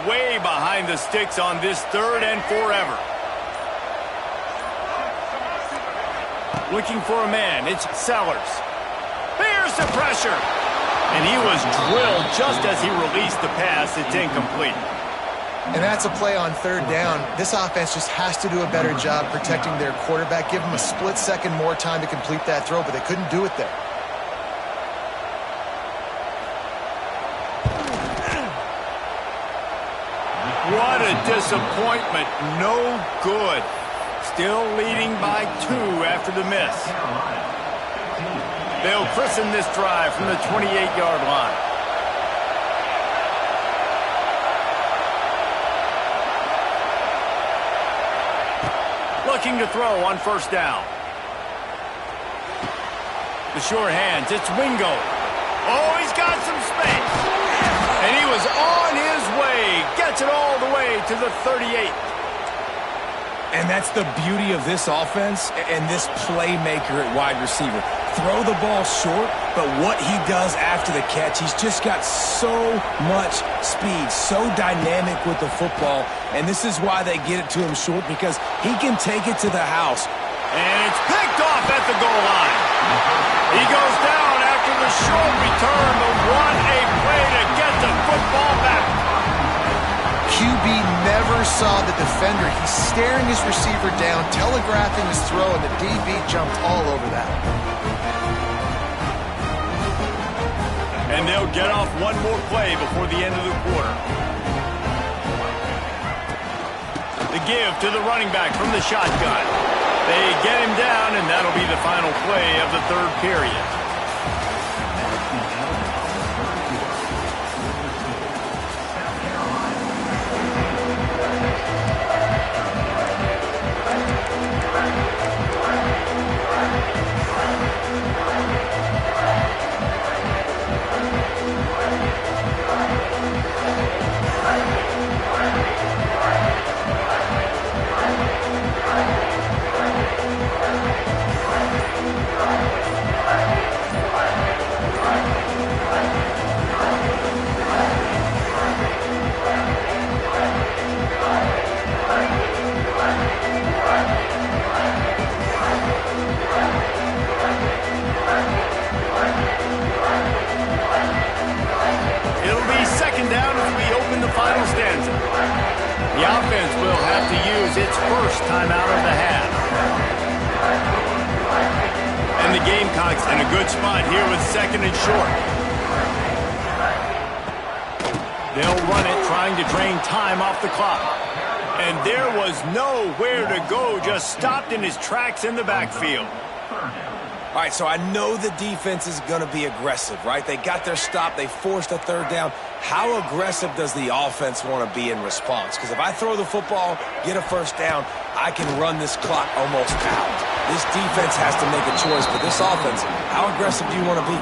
way behind the sticks on this 3rd and forever. Looking for a man, it's Sellers. There's the pressure. And he was drilled just as he released the pass. It's incomplete. And that's a play on 3rd down. This offense just has to do a better job protecting their quarterback. Give them a split second more time to complete that throw, but they couldn't do it there. What a disappointment. No good. Still leading by 2 after the miss. They'll christen this drive from the 28-yard line. Looking to throw on 1st down. The sure hands, it's Wingo. Oh, he's got some space. And he was on his way. Gets it all the way to the 38. And that's the beauty of this offense and this playmaker at wide receiver. Throw the ball short, but what he does after the catch, he's just got so much speed, so dynamic with the football. And this is why they get it to him short, because he can take it to the house. And it's picked off at the goal line. He goes down after the short return, but what a play to get the football back. QB never saw the defender. He's staring his receiver down, telegraphing his throw, and the DB jumped all over that. And they'll get off one more play before the end of the quarter. The give to the running back from the shotgun. They get him down, and that'll be the final play of the 3rd period. The offense will have to use its first timeout of the half. And the Gamecocks in a good spot here with 2nd and short. They'll run it, trying to drain time off the clock. And there was nowhere to go, just stopped in his tracks in the backfield. All right, so I know the defense is going to be aggressive, right? They got their stop. They forced a 3rd down. How aggressive does the offense want to be in response? Because if I throw the football, get a 1st down, I can run this clock almost out. This defense has to make a choice, but this offense, how aggressive do you want to be?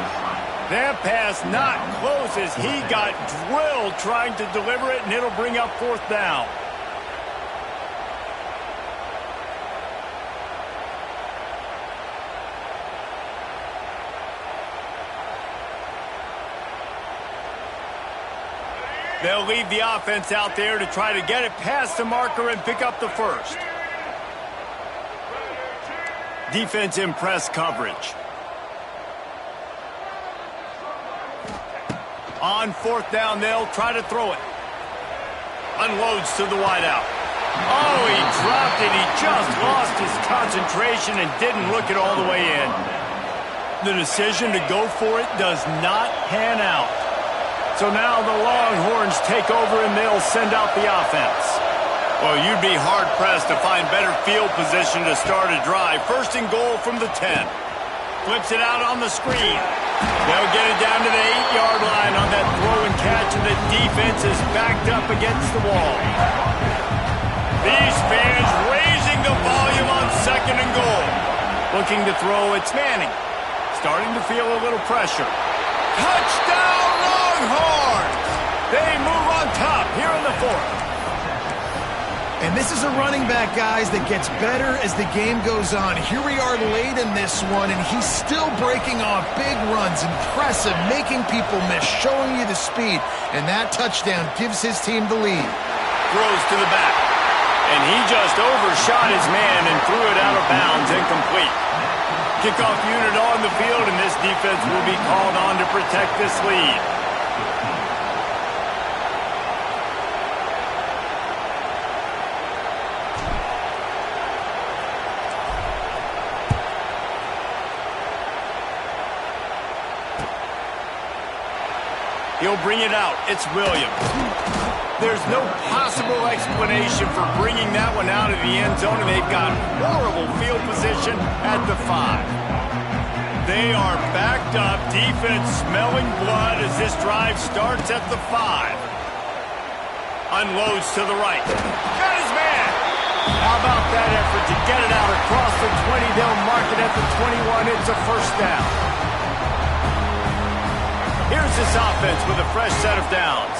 That pass not close as he got drilled trying to deliver it, and it'll bring up 4th down. They'll leave the offense out there to try to get it past the marker and pick up the 1st. Defense in press coverage. On 4th down, they'll try to throw it. Unloads to the wideout. Oh, he dropped it. He just lost his concentration and didn't look it all the way in. The decision to go for it does not pan out. So now the Longhorns take over and they'll send out the offense. Well, you'd be hard-pressed to find better field position to start a drive. 1st and goal from the 10. Flips it out on the screen. They'll get it down to the 8-yard line on that throw and catch, and the defense is backed up against the wall. These fans raising the volume on 2nd and goal. Looking to throw, it's Manning. Starting to feel a little pressure. Touchdown, Longhorns! They move on top here in the 4th. And this is a running back, guys, that gets better as the game goes on. Here we are late in this one, and he's still breaking off big runs. Impressive, making people miss, showing you the speed. And that touchdown gives his team the lead. Throws to the back. And he just overshot his man and threw it out of bounds, incomplete. Kickoff unit on the field, and this defense will be called on to protect this lead. He'll bring it out. It's Williams. There's no possible explanation for bringing that one out of the end zone, and they've got horrible field position at the 5. They are backed up. Defense smelling blood as this drive starts at the 5. Unloads to the right. Got his man. How about that effort to get it out across the 20? They'll mark it at the 21. It's a first down. Here's this offense with a fresh set of downs.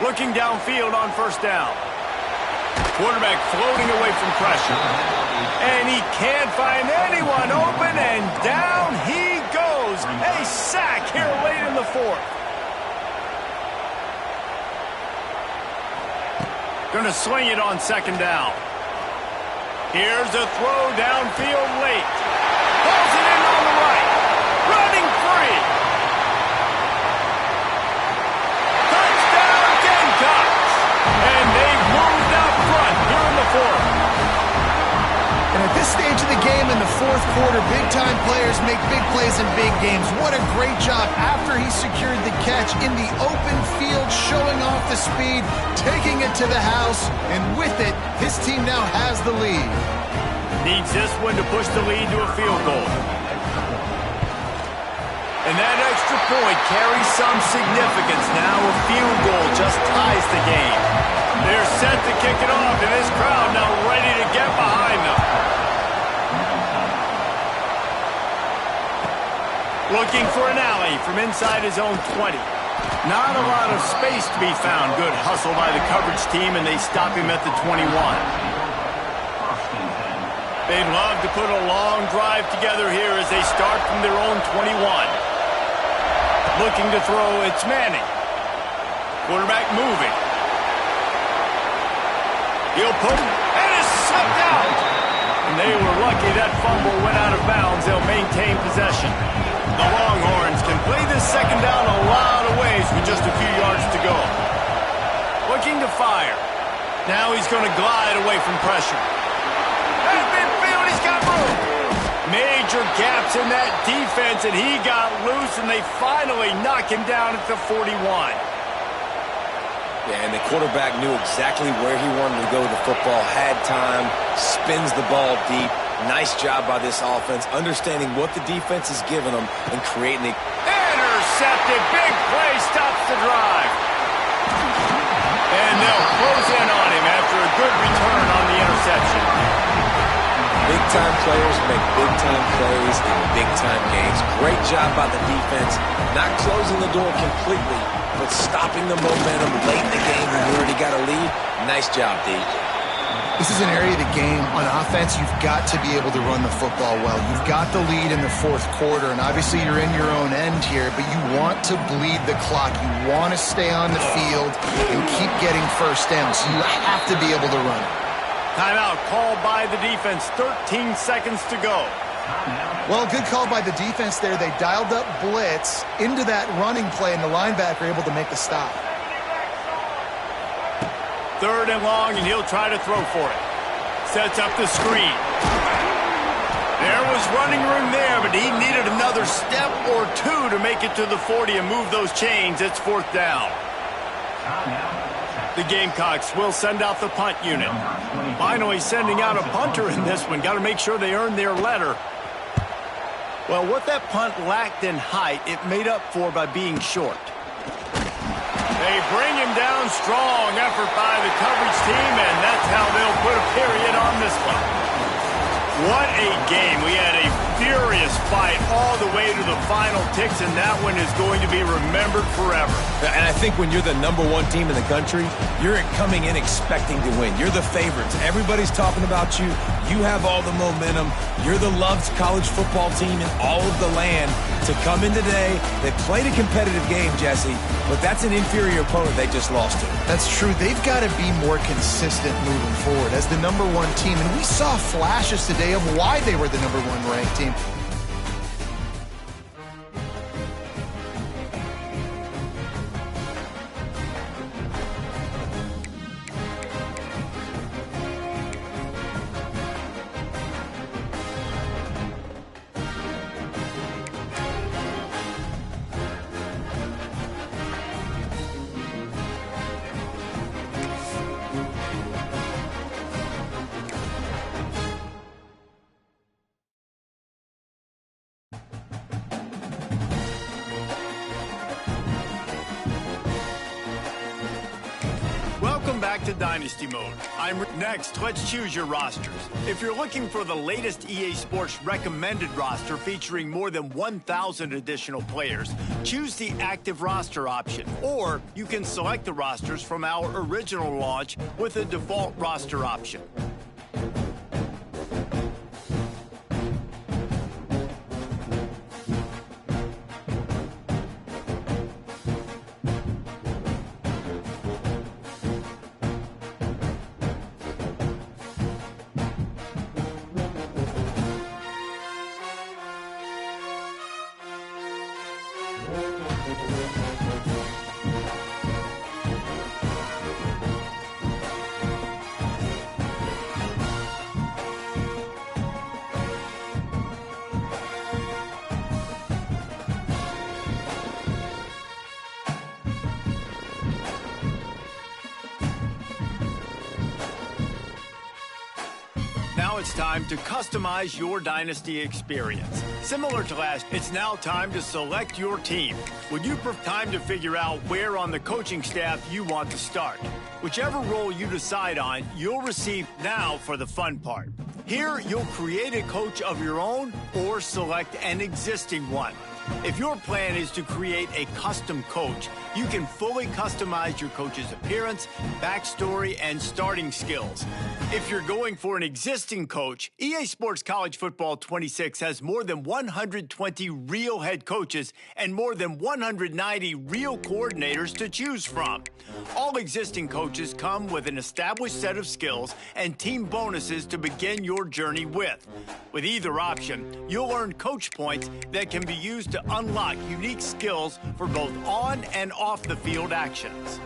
Looking downfield on first down. Quarterback floating away from pressure. And he can't find anyone open, and down he goes. A sack here late in the 4th. Gonna sling it on second down. Here's a throw downfield late. Pulls it in on the right. Running free. Touchdown Gamecocks. And they've moved out front here in the 4th. And at this stage of the game in the 4th quarter, big-time players make big plays in big games. What a great job after he secured the catch in the open field, showing off the speed, taking it to the house, and with it, his team now has the lead. Needs this one to push the lead to a field goal. And that extra point carries some significance now. A field goal just ties the game. They're set to kick it off, and this crowd now ready to get behind them. Looking for an alley from inside his own 20. Not a lot of space to be found. Good hustle by the coverage team, and they stop him at the 21. They'd love to put a long drive together here as they start from their own 21. Looking to throw, it's Manning. Quarterback moving. He'll put him, and it's slipped out. And they were lucky that fumble went out of bounds. They'll maintain possession. The Longhorns can play this second down a lot of ways with just a few yards to go. Looking to fire. Now he's going to glide away from pressure. There's midfield, he's got room. Major gaps in that defense, and he got loose, and they finally knock him down at the 41. Yeah, and the quarterback knew exactly where he wanted to go with the football, had time, spins the ball deep. Nice job by this offense, understanding what the defense is giving them and creating the... Intercepted, big play, stops the drive. And they'll close in on him after a good return on the interception. Big-time players make big-time plays in big-time games. Great job by the defense, not closing the door completely, but stopping the momentum late in the game when you already got a lead. Nice job, D. This is an area of the game on offense you've got to be able to run the football well. You've got the lead in the 4th quarter, and obviously you're in your own end here, but you want to bleed the clock. You want to stay on the field and keep getting first down, so you have to be able to run it. Timeout called by the defense. 13 seconds to go. Well, good call by the defense there. They dialed up blitz into that running play, and the linebacker able to make the stop. 3rd and long, and he'll try to throw for it. Sets up the screen. There was running room there, but he needed another step or two to make it to the 40 and move those chains. It's 4th down. The Gamecocks will send out the punt unit. Finally sending out a punter in this one. Got to make sure they earn their letter. Well, what that punt lacked in height, it made up for by being short. They bring him down. Strong effort by the coverage team, and that's how they'll put a period on this one. What a game. We had a furious fight all the way to the final ticks, and that one is going to be remembered forever. And I think when you're the #1 team in the country, you're coming in expecting to win. You're the favorites. Everybody's talking about you. You have all the momentum. You're the loved college football team in all of the land. To come in today, they played a competitive game, Jesse, but that's an inferior opponent they just lost to. That's true. They've got to be more consistent moving forward as the #1 team. And we saw flashes today of why they were the #1 ranked team. Welcome back to Dynasty Mode. Next, let's choose your rosters. If you're looking for the latest EA Sports recommended roster featuring more than 1,000 additional players, choose the active roster option. Or you can select the rosters from our original launch with a default roster option. Now it's time to customize your Dynasty experience. Similar to last, it's now time to select your team. Would you prefer time to figure out where on the coaching staff you want to start? Whichever role you decide on, you'll receive now for the fun part. Here, you'll create a coach of your own or select an existing one. If your plan is to create a custom coach, you can fully customize your coach's appearance, backstory, and starting skills. If you're going for an existing coach, EA Sports College Football 26 has more than 120 real head coaches and more than 190 real coordinators to choose from. All existing coaches come with an established set of skills and team bonuses to begin your journey with. With either option, you'll earn coach points that can be used to unlock unique skills for both on and off the field actions.